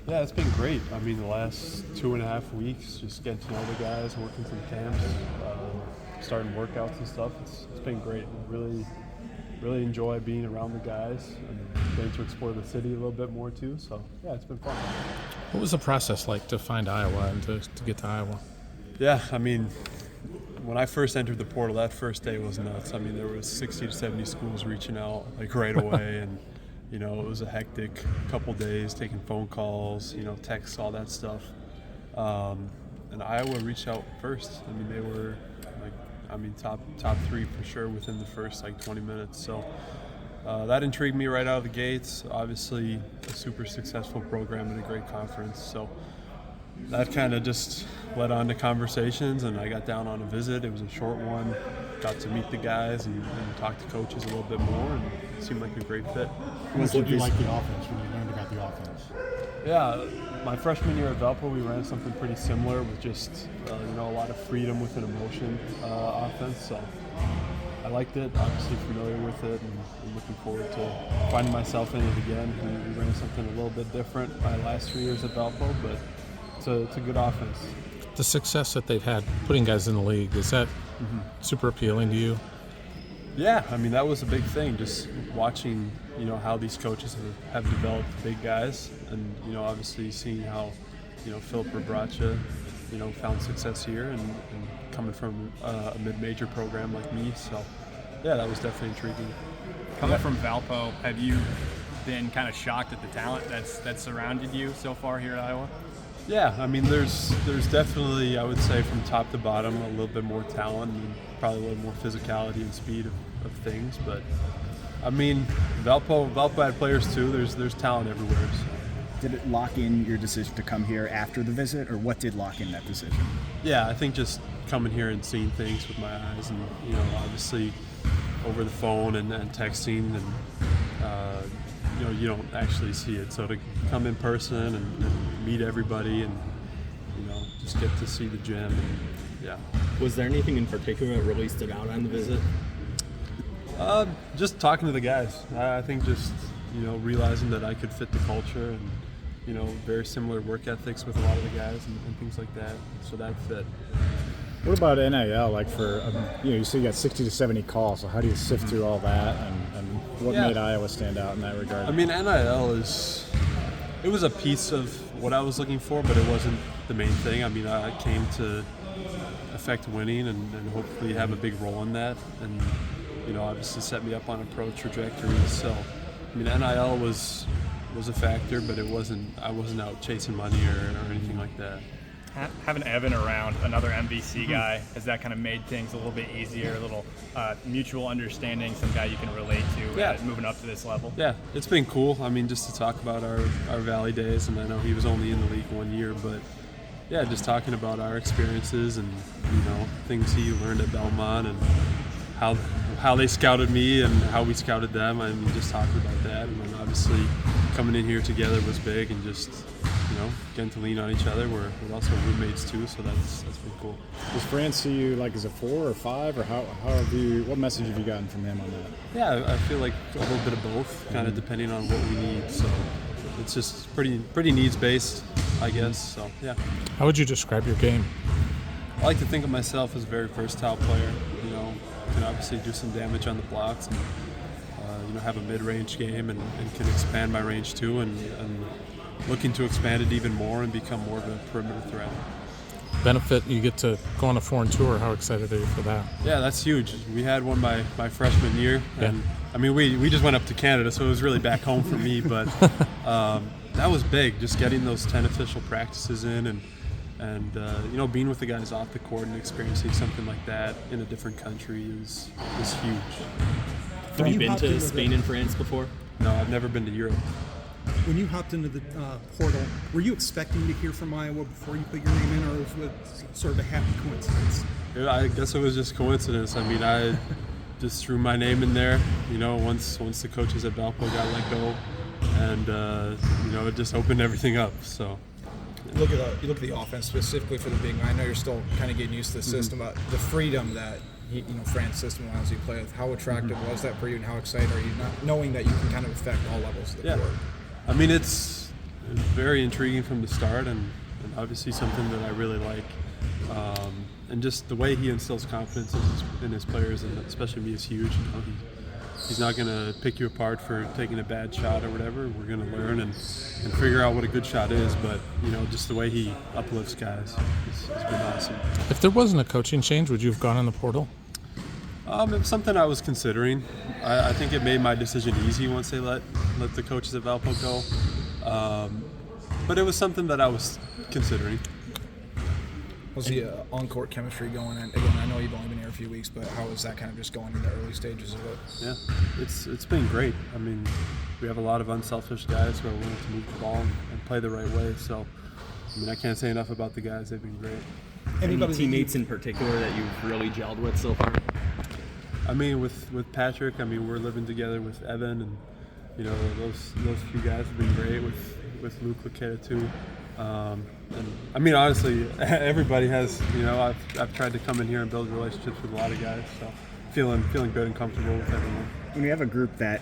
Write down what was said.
Yeah, it's been great. I mean, the last 2.5 weeks, just getting to know the guys, working some camps, starting workouts and stuff. It's been great. Really enjoy being around the guys and getting to explore the city a little bit more too. So yeah, it's been fun. What was the process like to find Iowa and to get to Iowa? Yeah, I mean, when I first entered the portal, that first day was nuts. I mean, there was 60 to 70 schools reaching out like right away, and it was a hectic couple days, taking phone calls, texts, all that stuff. And Iowa reached out first. I mean, they were top three for sure within the first 20 minutes. So that intrigued me right out of the gates. Obviously, a super successful program and a great conference. So that kind of just led on to conversations, and I got down on a visit. It was a short one. Got to meet the guys and talk to coaches a little bit more, and it seemed like a great fit. What did you like the offense when you learned about the offense? Yeah, my freshman year at Valpo, we ran something pretty similar with just a lot of freedom with an emotion offense. So I liked it. Obviously familiar with it, and looking forward to finding myself in it again. We ran something a little bit different my last 3 years at Valpo, but it's a good offense. The success that they've had putting guys in the league, is that super appealing to you? Yeah, I mean, that was a big thing, just watching, how these coaches have developed big guys, and, obviously seeing how, Philip Rebracha, found success here and coming from a mid-major program like me. So, yeah, that was definitely intriguing. Coming from Valpo, have you been kind of shocked at the talent that's surrounded you so far here at Iowa? Yeah, I mean, there's definitely, I would say, from top to bottom, a little bit more talent and probably a little more physicality and speed of things. But, I mean, Valpo had players too. There's talent everywhere. So. Did it lock in your decision to come here after the visit, or what did lock in that decision? Yeah, I think just coming here and seeing things with my eyes, and, obviously over the phone and texting, and, you don't actually see it. So to come in person and meet everybody and, just get to see the gym. And, yeah. Was there anything in particular that really stood out on the visit? Just talking to the guys. I think just, realizing that I could fit the culture and, very similar work ethics with a lot of the guys and things like that. So that fit. What about NIL? Like you say you got 60 to 70 calls. So how do you sift through all that, and what made Iowa stand out in that regard? I mean, NIL it was a piece of what I was looking for, but it wasn't the main thing. I mean, I came to affect winning and hopefully have a big role in that, and obviously set me up on a pro trajectory. So, I mean, NIL was a factor, but I wasn't out chasing money or anything like that. Having Evan around, another MVC guy, has that kind of made things a little bit easier, a little mutual understanding, some guy you can relate to moving up to this level? Yeah, it's been cool. I mean, just to talk about our Valley days, and I know he was only in the league 1 year, but yeah, just talking about our experiences and, things he learned at Belmont and how they scouted me and how we scouted them. I mean, just talking about that, and then obviously coming in here together was big, and just getting to lean on each other. We're also roommates too, so that's been cool. Does Fran see you like as a 4 or 5, or what message have you gotten from him on that? Yeah, I feel like a little bit of both, kind of depending on what we need. So it's just pretty needs based, I guess. So yeah. How would you describe your game? I like to think of myself as a very versatile player. Can obviously do some damage on the blocks, and have a mid-range game, and can expand my range too, and looking to expand it even more and become more of a perimeter threat. Benefit, you get to go on a foreign tour. How excited are you for that? Yeah, that's huge. We had one my freshman year, and I mean, we just went up to Canada, so it was really back home for me, but that was big, just getting those 10 official practices in, and being with the guys off the court and experiencing something like that in a different country is huge. Have you been to Spain and France before? No, I've never been to Europe. When you hopped into the portal, were you expecting to hear from Iowa before you put your name in, or was it sort of a happy coincidence? I guess it was just coincidence. I mean, I just threw my name in there, once the coaches at Valpo got let go, and it just opened everything up. So. You look at the offense specifically for the big man. I know you're still kind of getting used to the system, but the freedom that Fran's system allows you to play with. How attractive was that for you, and how excited are you knowing that you can kind of affect all levels of the court? I mean, it's very intriguing from the start, and obviously something that I really like. And just the way he instills confidence in his players, and especially me, is huge. You know, he's not going to pick you apart for taking a bad shot or whatever. We're going to learn and figure out what a good shot is. But you know, just the way he uplifts guys has been awesome. If there wasn't a coaching change, would you have gone in the portal? It was something I was considering. I think it made my decision easy once they let the coaches at Valpo go. But it was something that I was considering. How's the on-court chemistry going? And again, I know you've only been here a few weeks, but how is that kind of just going in the early stages of it? Yeah, it's been great. I mean, we have a lot of unselfish guys who are willing to move the ball and play the right way. So, I mean, I can't say enough about the guys. They've been great. Any teammates in particular that you've really gelled with so far? I mean, with Patrick, I mean, we're living together with Evan, and you know, those few guys have been great with Luke Laqueta too. And I mean, honestly, everybody has. You know, I've tried to come in here and build relationships with a lot of guys, so feeling good and comfortable with everyone. When you have a group that